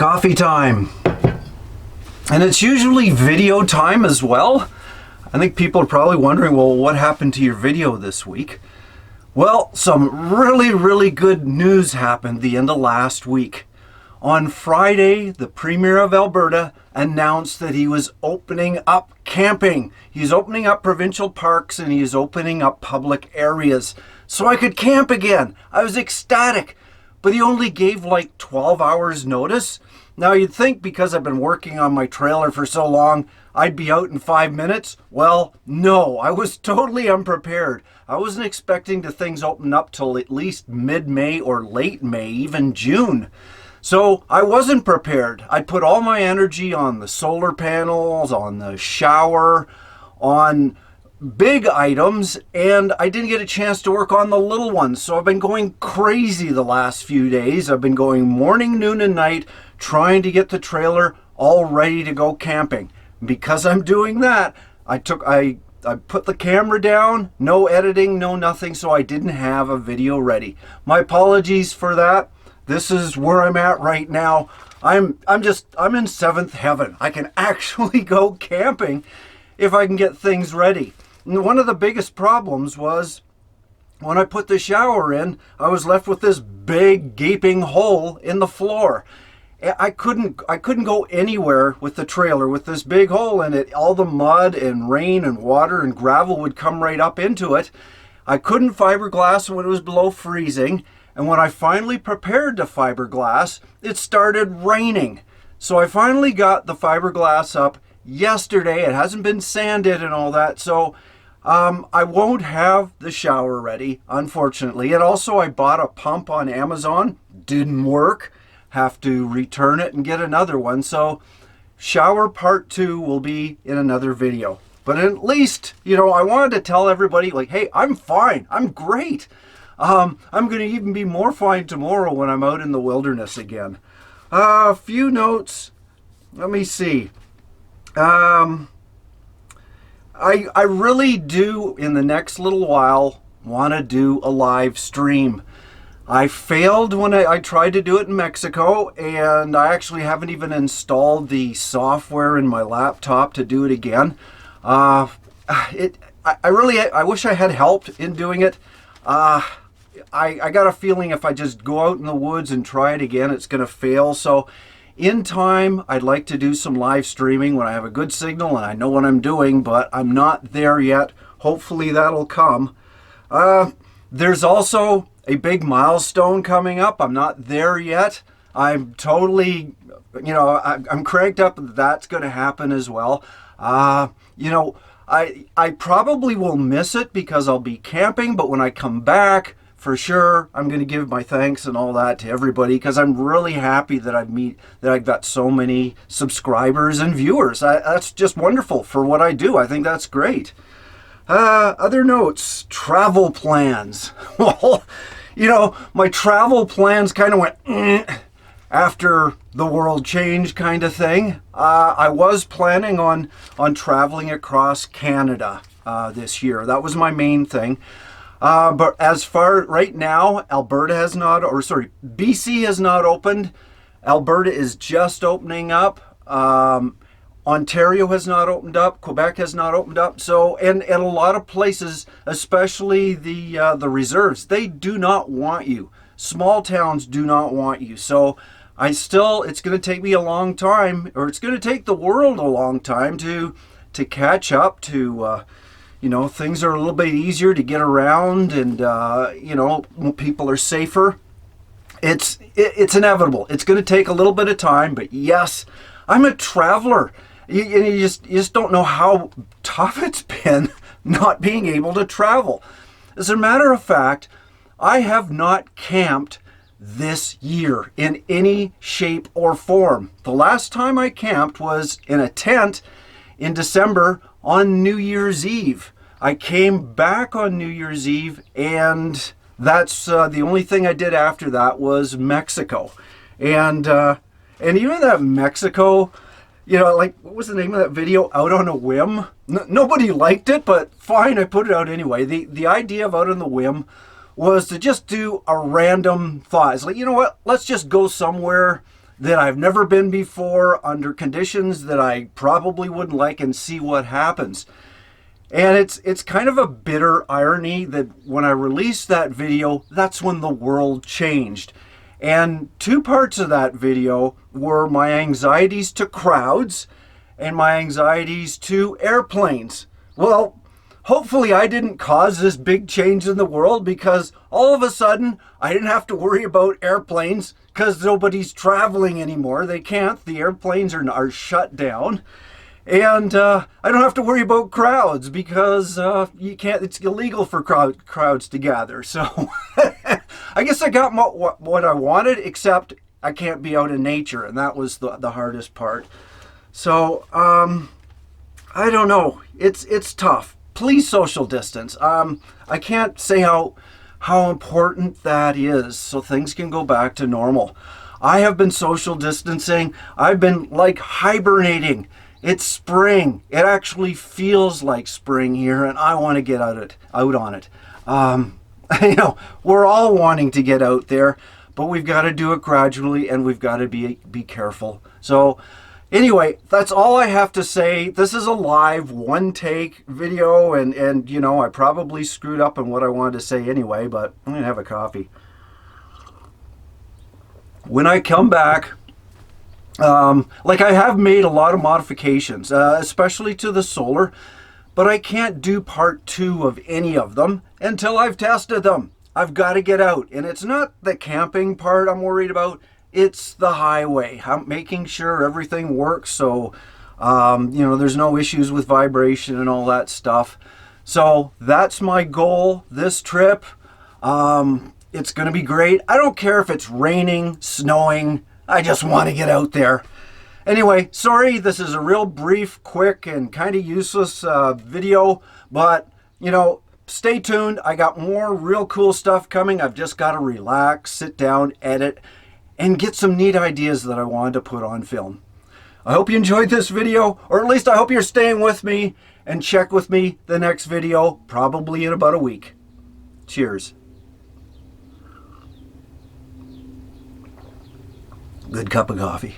coffee time. And it's usually video time as well. I think people are probably wondering, well, what happened to your video this week? Well, some really good news happened the end of last week. On Friday, the Premier of Alberta announced that he was opening up camping. He's opening up provincial parks and he's opening up public areas so I could camp again. I was ecstatic, but he only gave like 12 hours notice. Now you'd think because I've been working on my trailer for so long, I'd be out in 5 minutes. Well, no, I was totally unprepared. I wasn't expecting the things open up till at least mid-May or late May, even June. So I wasn't prepared. I put all my energy on the solar panels, on the shower, on big items, and I didn't get a chance to work on the little ones. So I've been going crazy the last few days. I've been going morning, noon, and night, trying to get the trailer all ready to go camping. Because I'm doing that, I put the camera down, no editing, no nothing, so I didn't have a video ready. My apologies for that. This is where I'm at right now. I'm in seventh heaven. I can actually go camping if I can get things ready. And one of the biggest problems was when I put the shower in, I was left with this big gaping hole in the floor. I couldn't go anywhere with the trailer with this big hole in it. All the mud and rain and water and gravel would come right up into it. I couldn't fiberglass when it was below freezing. And when I finally prepared to fiberglass, it started raining. So I finally got the fiberglass up yesterday. It hasn't been sanded and all that. So I won't have the shower ready, unfortunately. And also I bought a pump on Amazon. Didn't work. Have to return it and get another one. So shower part 2 will be in another video. But at least, I wanted to tell everybody, like, hey, I'm fine. I'm great. I'm going to even be more fine tomorrow when I'm out in the wilderness again. A few notes. Let me see. I really do, in the next little while, want to do a live stream. I failed when I tried to do it in Mexico, and I actually haven't even installed the software in my laptop to do it again. I wish I had help in doing it. I got a feeling if I just go out in the woods and try it again, it's going to fail. So in time, I'd like to do some live streaming when I have a good signal and I know what I'm doing, but I'm not there yet. Hopefully that'll come. There's also a big milestone coming up. I'm not there yet. I'm totally, I'm cranked up that that's going to happen as well. I probably will miss it because I'll be camping, but when I come back, for sure, I'm going to give my thanks and all that to everybody because I'm really happy that I've got so many subscribers and viewers. That's just wonderful for what I do. I think that's great. Other notes, travel plans. Well, my travel plans kind of went after the world changed kind of thing. I was planning on traveling across Canada this year. That was my main thing. But as far right now, BC has not opened. Alberta is just opening up. Ontario has not opened up. Quebec has not opened up. So, and a lot of places, especially the reserves, they do not want you. Small towns do not want you. So it's going to take me a long time, or it's going to take the world a long time to catch up to, things are a little bit easier to get around and, people are safer. It's inevitable. It's going to take a little bit of time, but yes, I'm a traveler. You just don't know how tough it's been not being able to travel. As a matter of fact, I have not camped this year in any shape or form. The last time I camped was in a tent in December on New Year's Eve. I came back on New Year's Eve, and that's the only thing I did after that was Mexico. And even that Mexico, what was the name of that video? Out on a Whim? Nobody liked it, but fine, I put it out anyway. The idea of Out on the Whim was to just do a random thought. It's like, let's just go somewhere that I've never been before under conditions that I probably wouldn't like and see what happens. And it's kind of a bitter irony that when I released that video, that's when the world changed. And two parts of that video were my anxieties to crowds and my anxieties to airplanes. Well, hopefully I didn't cause this big change in the world, because all of a sudden I didn't have to worry about airplanes because nobody's traveling anymore. They can't. The airplanes are shut down. And I don't have to worry about crowds because you can't. It's illegal for crowds to gather. So I guess I got what I wanted, except I can't be out in nature, and that was the hardest part. So I don't know. It's tough. Please social distance. I can't say how important that is, so things can go back to normal. I have been social distancing. I've been like hibernating. It's spring. It actually feels like spring here, and I want to get out on it. We're all wanting to get out there, but we've got to do it gradually, and we've got to be careful. So anyway, that's all I have to say. This is a live one-take video, and I probably screwed up on what I wanted to say anyway, but I'm going to have a coffee. When I come back, I have made a lot of modifications, especially to the solar, but I can't do part 2 of any of them until I've tested them. I've got to get out, and it's not the camping part I'm worried about. It's the highway. I'm making sure everything works, so there's no issues with vibration and all that stuff. So that's my goal this trip. It's going to be great. I don't care if it's raining, snowing. I just want to get out there. Anyway, sorry, this is a real brief, quick, and kind of useless video, but, stay tuned. I got more real cool stuff coming. I've just got to relax, sit down, edit, and get some neat ideas that I wanted to put on film. I hope you enjoyed this video, or at least I hope you're staying with me, and check with me the next video, probably in about a week. Cheers. Good cup of coffee.